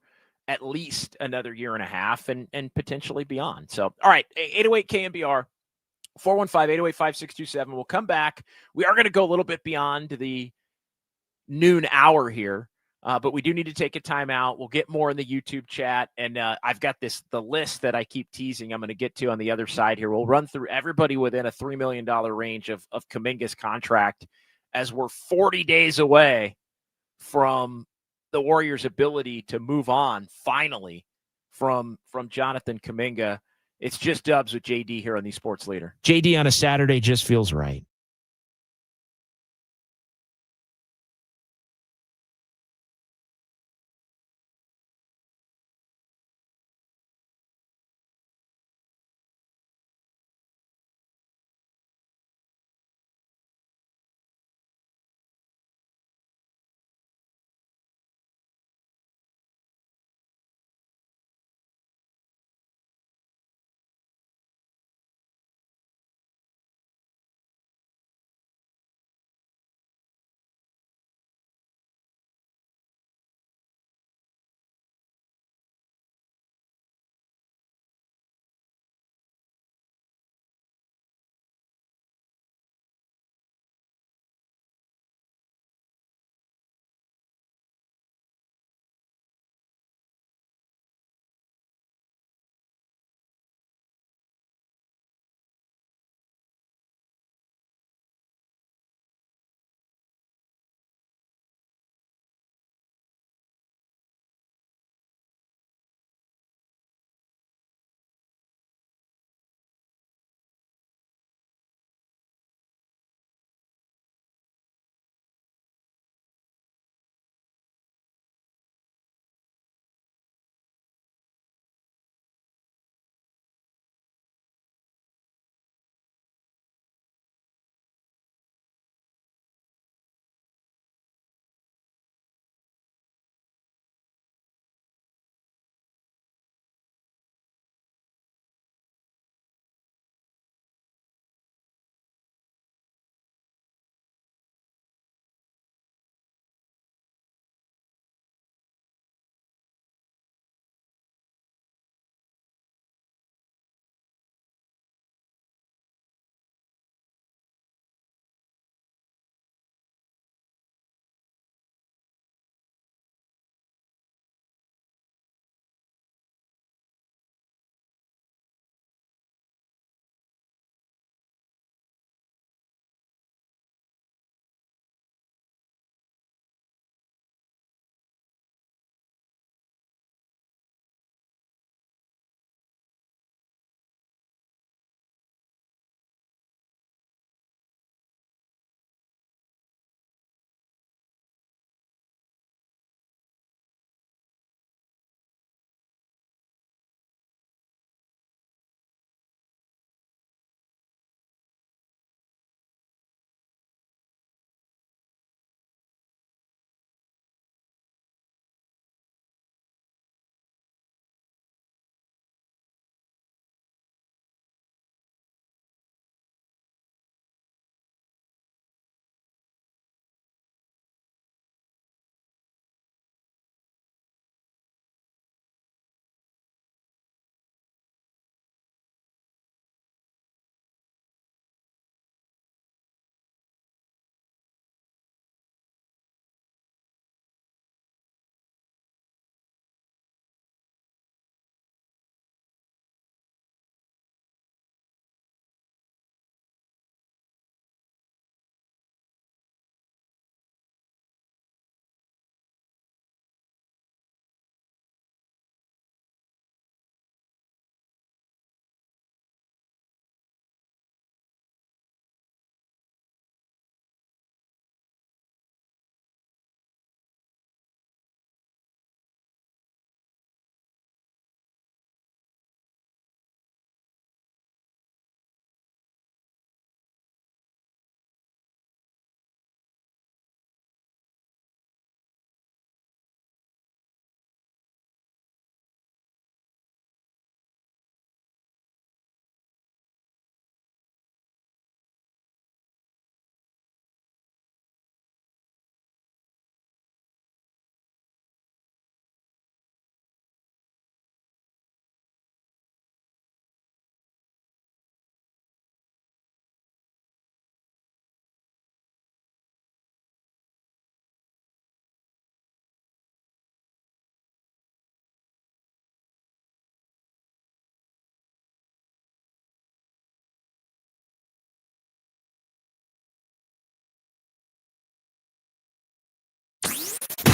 at least another year and a half and potentially beyond. So, all right, 808 KNBR, 415-808-5627. We'll come back. We are going to go a little bit beyond the noon hour here, but we do need to take a timeout. We'll get more in the YouTube chat, and I've got the list that I keep teasing I'm going to get to on the other side here. We'll run through everybody within a $3 million range of Kuminga's contract, as we're 40 days away from the Warriors' ability to move on finally from Jonathan Kuminga. It's just Dubs with JD here on the Sports Leader. JD on a Saturday just feels right.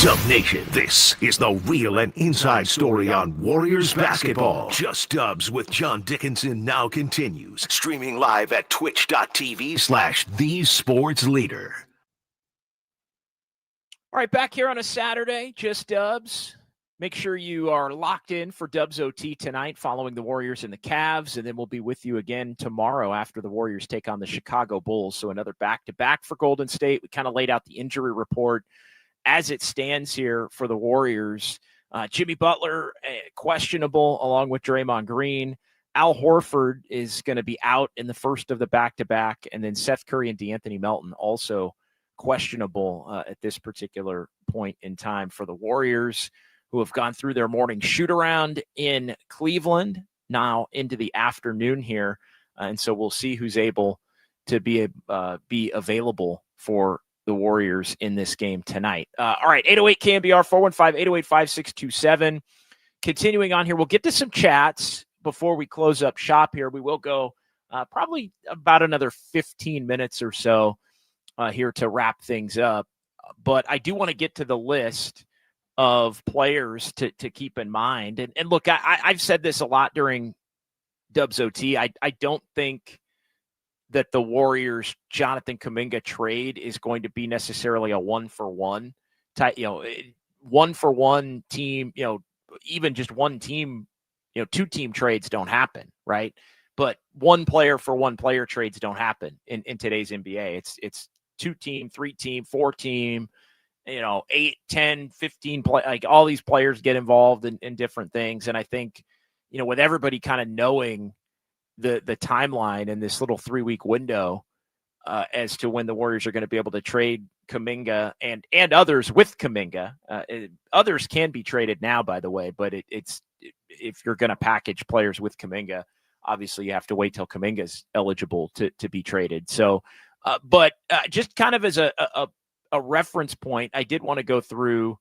What's up, Nation? This is the real and inside story on Warriors basketball. Just Dubs with John Dickinson now continues, streaming live at twitch.tv/thesportsleader.
All right, back here on a Saturday, Just Dubs. Make sure you are locked in for Dubs OT tonight following the Warriors and the Cavs, and then we'll be with you again tomorrow after the Warriors take on the Chicago Bulls. So another back-to-back for Golden State. We kind of laid out the injury report as it stands here for the Warriors. Jimmy Butler, questionable, along with Draymond Green. Al Horford is going to be out in the first of the back-to-back, and then Seth Curry and DeAnthony Melton also questionable at this particular point in time for the Warriors, who have gone through their morning shoot-around in Cleveland, now into the afternoon here. And so we'll see who's able to be available for the Warriors in this game tonight. All right, 808 KNBR, 415-808-5627. Continuing on here, we'll get to some chats before we close up shop here. We will go probably about another 15 minutes or so here to wrap things up. But I do want to get to the list of players to keep in mind. And look, I've said this a lot during Dubs OT. I don't think that the Warriors Jonathan Kuminga trade is going to be necessarily a 1-for-1 type, one-for-one team, even just one team, two-team trades don't happen, right? But one player for one player trades don't happen in today's NBA. It's two-team, three-team, four-team, 8, 10, 15 like all these players get involved in different things. And I think, with everybody kind of knowing the timeline in this little 3-week window as to when the Warriors are going to be able to trade Kuminga and others with Kuminga. Others can be traded now, by the way, but it's if you're going to package players with Kuminga, obviously you have to wait till Kuminga's eligible to be traded. So, but just kind of as a reference point, I did want to go through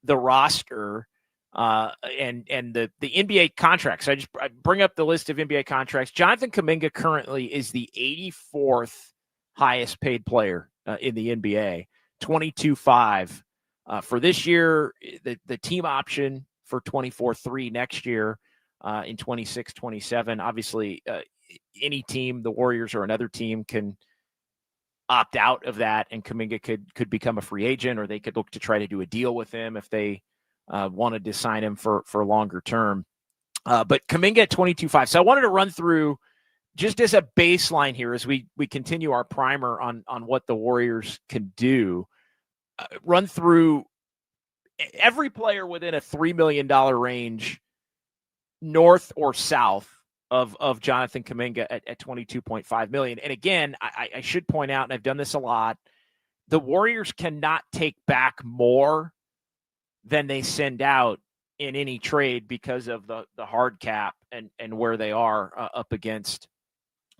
the roster and the NBA contracts. I bring up the list of NBA contracts. Jonathan Kuminga currently is the 84th highest paid player in the NBA, 22.5 for this year. The team option for 24.3 next year in 26-27. Obviously, any team, the Warriors or another team, can opt out of that, and Kuminga could become a free agent, or they could look to try to do a deal with him if they wanted to sign him for longer term. But Kuminga at 22.5. So I wanted to run through just as a baseline here as we continue our primer on what the Warriors can do. Run through every player within a $3 million range, north or south of Jonathan Kuminga at $22.5 million. And again, I should point out, and I've done this a lot, the Warriors cannot take back more than they send out in any trade because of the hard cap and where they are up against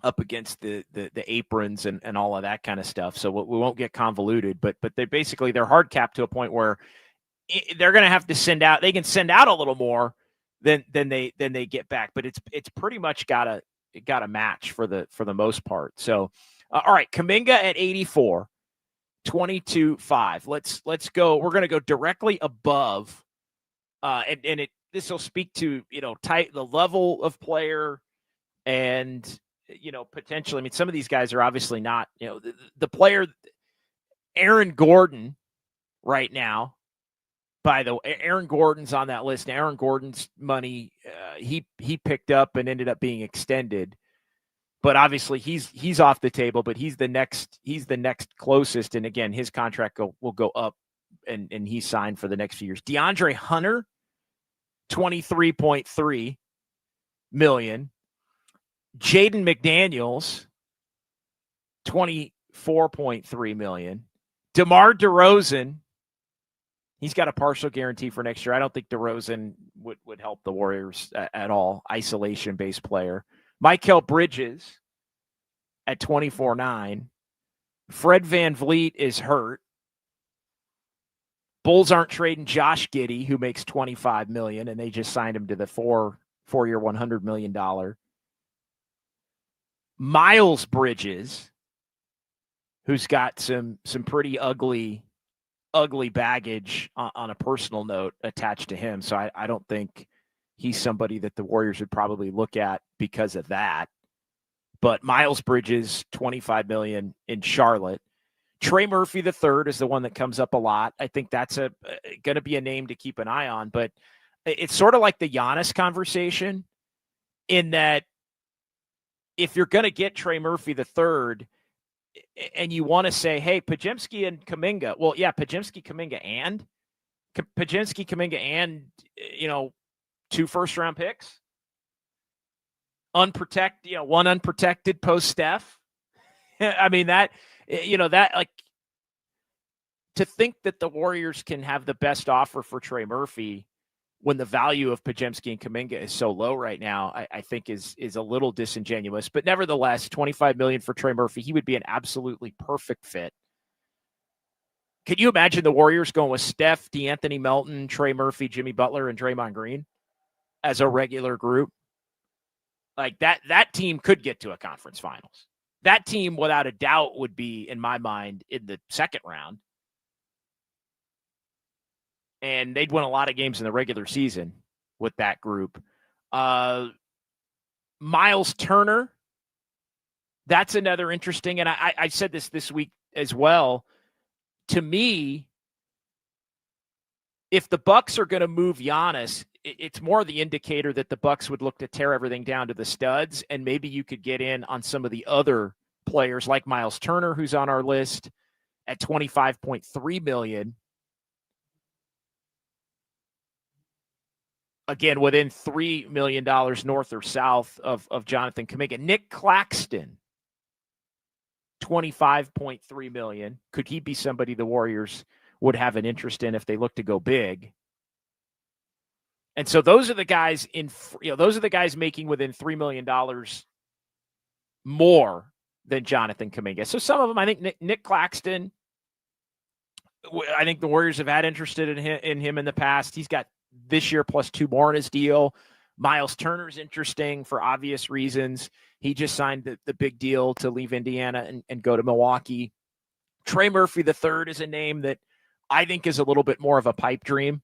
the aprons and all of that kind of stuff. So we won't get convoluted, but they're hard capped to a point where they're going to have to send out. They can send out a little more than they get back, but it's pretty much got a match for the most part. So all right, Kuminga at 84, 22.5. Let's go. We're going to go directly above, and this will speak to the level of player and potentially. I mean, some of these guys are obviously not the player. Aaron Gordon right now. By the way, Aaron Gordon's on that list. Aaron Gordon's money he picked up and ended up being extended, but obviously he's off the table. But he's the next closest, and again, his contract will go up, and he's signed for the next few years. DeAndre Hunter, $23.3 million. Jaden McDaniels, $24.3 million. DeMar DeRozan. He's got a partial guarantee for next year. I don't think DeRozan would help the Warriors at all. Isolation-based player. Mikal Bridges at 24.9. Fred VanVleet is hurt. Bulls aren't trading Josh Giddey, who makes $25 million, and they just signed him to the four-year, $100 million. Miles Bridges, who's got some pretty ugly ugly baggage on a personal note attached to him. So I don't think he's somebody that the Warriors would probably look at because of that. But Miles Bridges, $25 million in Charlotte. Trey Murphy III is the one that comes up a lot. I think that's going to be a name to keep an eye on. But it's sort of like the Giannis conversation in that if you're going to get Trey Murphy III and you want to say, hey, Podziemski and Kuminga, well, yeah, Podziemski, Kuminga, and 2 first-round picks, unprotected, one unprotected post Steph. I mean, that to think that the Warriors can have the best offer for Trey Murphy when the value of Podziemski and Kuminga is so low right now, I think is a little disingenuous. But nevertheless, $25 million for Trey Murphy, he would be an absolutely perfect fit. Can you imagine the Warriors going with Steph, DeAnthony Melton, Trey Murphy, Jimmy Butler, and Draymond Green as a regular group? Like that team could get to a conference finals. That team, without a doubt, would be, in my mind, in the second round. And they'd win a lot of games in the regular season with that group. Miles Turner, that's another interesting, and I said this week as well. To me, if the Bucks are going to move Giannis, it's more the indicator that the Bucks would look to tear everything down to the studs, and maybe you could get in on some of the other players like Miles Turner, who's on our list at $25.3 million. Again, within $3 million north or south of Jonathan Kuminga. Nick Claxton, $25.3 million. Could he be somebody the Warriors would have an interest in if they look to go big? And so those are the guys those are the guys making within $3 million more than Jonathan Kuminga. So some of them, I think Nick Claxton, I think the Warriors have had interested in him in the past. He's got this year plus 2 more in his deal. Miles Turner's interesting for obvious reasons. He just signed the big deal to leave Indiana and go to Milwaukee. Trey Murphy III is a name that I think is a little bit more of a pipe dream.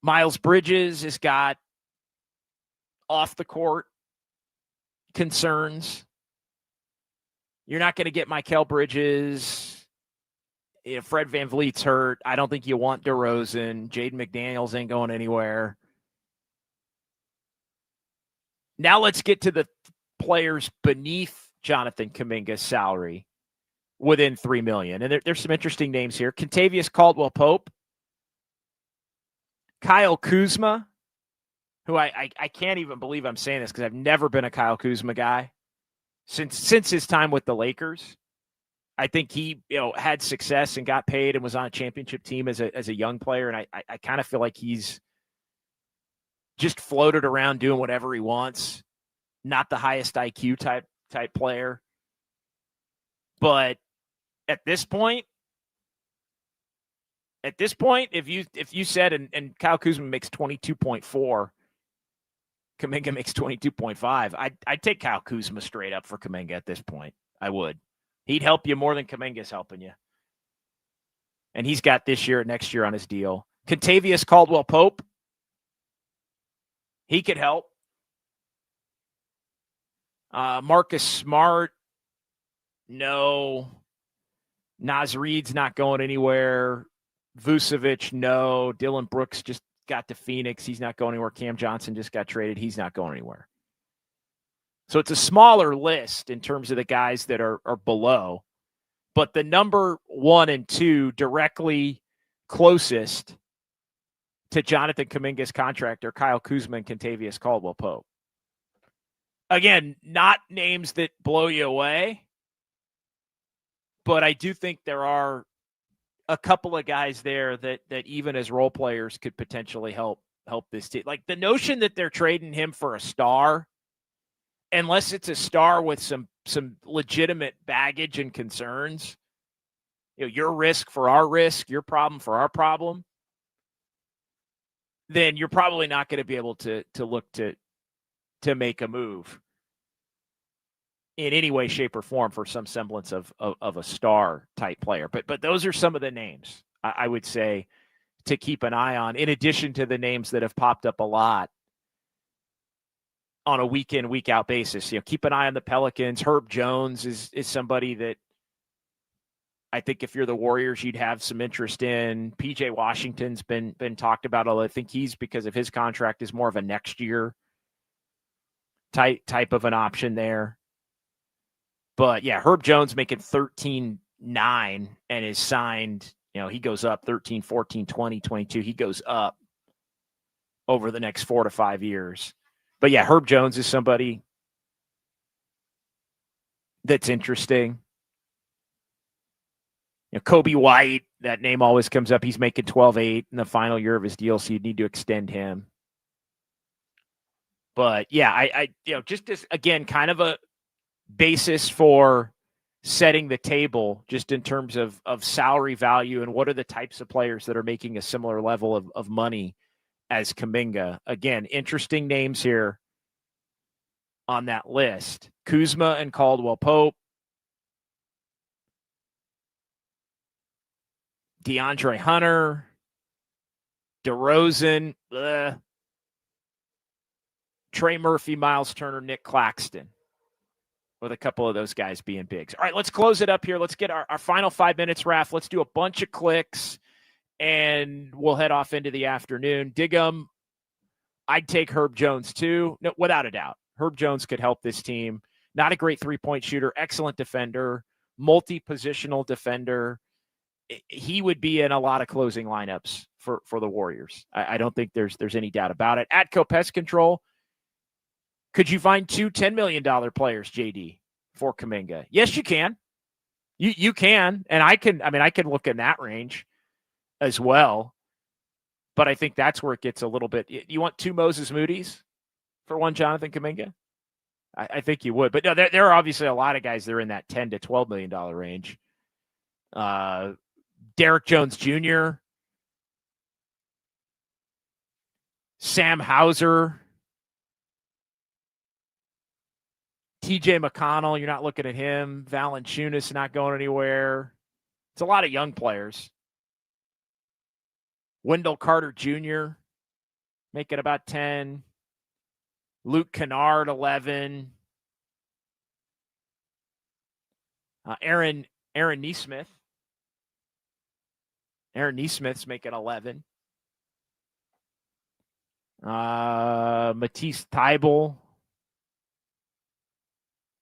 Miles Bridges has got off the court concerns. You're not going to get Mikal Bridges. Fred VanVleet's hurt. I don't think you want DeRozan. Jaden McDaniels ain't going anywhere. Now let's get to the players beneath Jonathan Kuminga's salary within $3 million. And there's some interesting names here. Kentavious Caldwell-Pope. Kyle Kuzma, who I can't even believe I'm saying this because I've never been a Kyle Kuzma guy since his time with the Lakers. I think he had success and got paid and was on a championship team as a young player. And I kind of feel like he's just floated around doing whatever he wants. Not the highest IQ type player. But at this point, if you said and Kyle Kuzma makes 22.4, Kuminga makes 22.5, I'd take Kyle Kuzma straight up for Kuminga at this point. I would. He'd help you more than Kuminga's helping you. And he's got this year and next year on his deal. Kentavious Caldwell-Pope, he could help. Marcus Smart, no. Naz Reid's not going anywhere. Vucevic, no. Dylan Brooks just got to Phoenix. He's not going anywhere. Cam Johnson just got traded. He's not going anywhere. So it's a smaller list in terms of the guys that are below. But the number 1 and 2 directly closest to Jonathan Kuminga's contract are Kyle Kuzma and Kentavious Caldwell-Pope. Again, not names that blow you away, but I do think there are a couple of guys there that even as role players could potentially help this team. Like the notion that they're trading him for a star, unless it's a star with some legitimate baggage and concerns, your risk for our risk, your problem for our problem, then you're probably not going to be able to look to make a move. in any way, shape, or form for some semblance of a star type player. But those are some of the names I would say to keep an eye on, in addition to the names that have popped up a lot on a week in, week out basis. Keep an eye on the Pelicans. Herb Jones is somebody that I think if you're the Warriors, you'd have some interest in. PJ Washington's been talked about, although I think he's, because of his contract, is more of a next year type of an option there. But yeah, Herb Jones making 13.9 and is signed, he goes up 13, 14, 20, 22. He goes up over the next 4 to 5 years. But yeah, Herb Jones is somebody that's interesting. Kobe White, that name always comes up. He's making 12.8 in the final year of his deal, so you'd need to extend him. But yeah, I just as, again, kind of a basis for setting the table just in terms of salary value and what are the types of players that are making a similar level of money as Kuminga. Again, interesting names here on that list. Kuzma and Caldwell Pope. DeAndre Hunter. DeRozan. Trey Murphy, Miles Turner, Nick Claxton, with a couple of those guys being bigs. All right, let's close it up here. Let's get our final 5 minutes, Raph. Let's do a bunch of clicks, and we'll head off into the afternoon. Diggum, I'd take Herb Jones too. No, without a doubt. Herb Jones could help this team. Not a great three-point shooter, excellent defender, multi-positional defender. He would be in a lot of closing lineups for the Warriors. I don't think there's any doubt about it. Atco Pest Control, could you find two $10 million players, JD, for Kuminga? Yes, you can. You can, and I can look in that range as well. But I think that's where it gets a little bit. You want two Moses Moody's for one Jonathan Kuminga? I think you would. But no, there are obviously a lot of guys that are in that $10 to $12 million range. Derek Jones Jr., Sam Hauser, TJ McConnell, you're not looking at him. Valanciunas not going anywhere. It's a lot of young players. Wendell Carter Jr. making about 10. Luke Kennard, 11. Aaron Nesmith. Aaron Nesmith's making 11. Matisse Thybulle.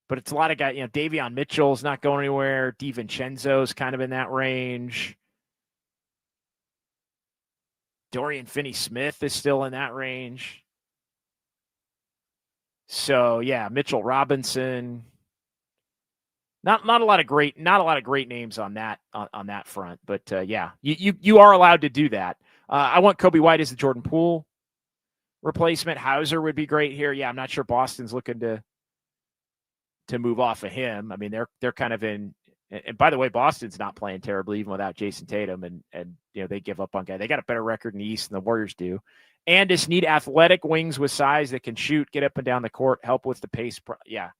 But it's a lot of guys. Davion Mitchell's not going anywhere. DiVincenzo's kind of in that range. Dorian Finney-Smith is still in that range. So yeah, Mitchell Robinson. Not a lot of great names on that front. But yeah, you are allowed to do that. I want Kobe White as the Jordan Poole replacement. Hauser would be great here. Yeah, I'm not sure Boston's looking to move off of him. I mean, they're kind of in. And by the way, Boston's not playing terribly even without Jason Tatum, and they give up on guys. They got a better record in the East than the Warriors do, and just need athletic wings with size that can shoot, get up and down the court, help with the pace. Yeah,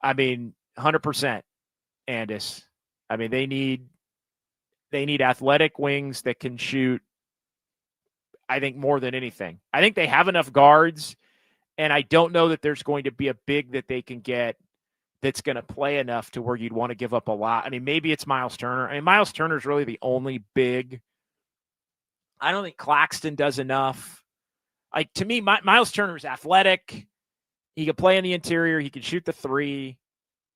I mean, 100%. Andis. I mean, they need athletic wings that can shoot. I think more than anything, I think they have enough guards, and I don't know that there's going to be a big that they can get that's going to play enough to where you'd want to give up a lot. I mean, maybe it's Miles Turner. I mean, Miles Turner is really the only big. I don't think Claxton does enough. Like, to me, Miles Turner is athletic. He can play in the interior. He can shoot the three.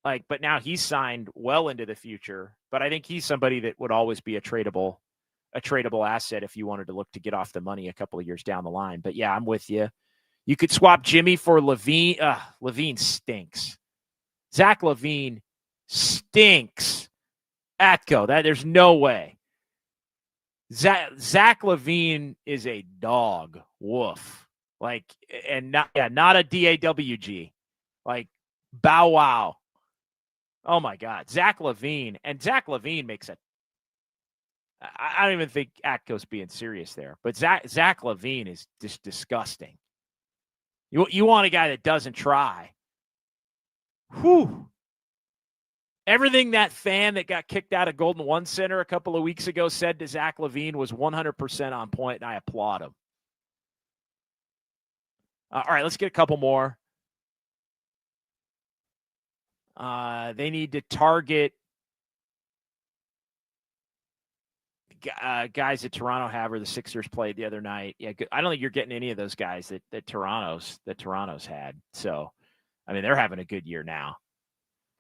But now he's signed well into the future. But I think he's somebody that would always be a tradable asset if you wanted to look to get off the money a couple of years down the line. But yeah, I'm with you. You could swap Jimmy for Levine. Levine stinks. Zach LaVine stinks. Atco, there's no way. Zach LaVine is a dog. Woof. And not a DAWG. Bow wow. Oh my God. Zach LaVine. And Zach LaVine makes it. I don't even think Atco's being serious there. But Zach LaVine is just disgusting. You want a guy that doesn't try. Whew. Everything that fan that got kicked out of Golden One Center a couple of weeks ago said to Zach LaVine was 100% on point, and I applaud him. All right, let's get a couple more. They need to target guys that Toronto have or the Sixers played the other night. Yeah, I don't think you're getting any of those guys that Toronto's had. So, I mean, they're having a good year now.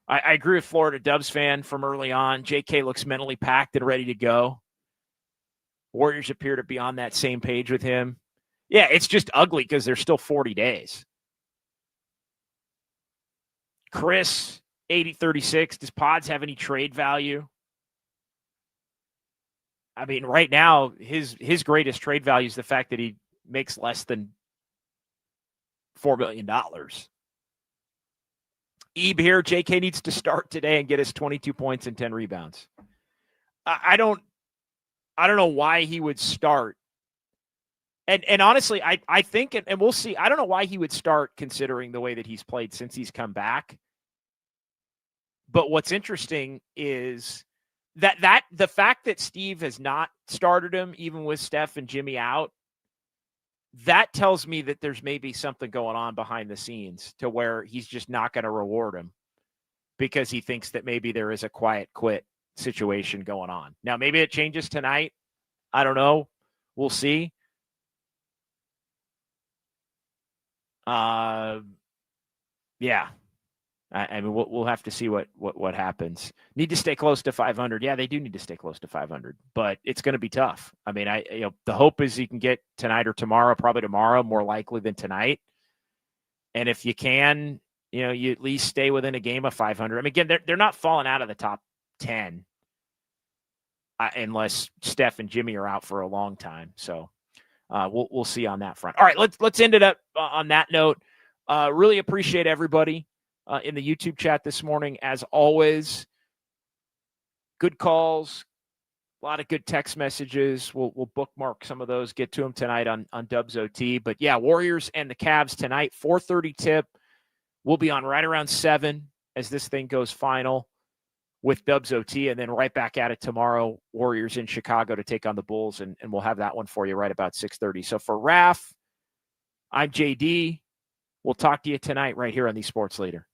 I agree with Florida Dubs fan from early on. JK looks mentally packed and ready to go. Warriors appear to be on that same page with him. Yeah, it's just ugly because there's still 40 days. Chris, 8036, does Podz have any trade value? I mean, right now, his greatest trade value is the fact that he makes less than $4 million. Ebe here, JK needs to start today and get us 22 points and 10 rebounds. I don't know why he would start. And honestly, I think, and we'll see, I don't know why he would start considering the way that he's played since he's come back. But what's interesting is that the fact that Steve has not started him, even with Steph and Jimmy out, that tells me that there's maybe something going on behind the scenes to where he's just not going to reward him because he thinks that maybe there is a quiet quit situation going on. Now, maybe it changes tonight. I don't know. We'll see. Yeah. I mean, we'll have to see what happens. Need to stay close to 500. Yeah, they do need to stay close to 500, but it's going to be tough. I mean, the hope is you can get tonight or tomorrow, probably tomorrow, more likely than tonight. And if you can, you at least stay within a game of 500. I mean, again, they're not falling out of the top 10 unless Steph and Jimmy are out for a long time. So we'll see on that front. All right, let's end it up on that note. Really appreciate everybody in the YouTube chat this morning. As always, good calls, a lot of good text messages. We'll bookmark some of those, get to them tonight on Dubs OT. But yeah, Warriors and the Cavs tonight, 4:30 tip. We'll be on right around 7 as this thing goes final with Dubs OT, and then right back at it tomorrow, Warriors in Chicago to take on the Bulls, and we'll have that one for you right about 6:30. So for Raf, I'm JD. We'll talk to you tonight right here on the Sports Leader.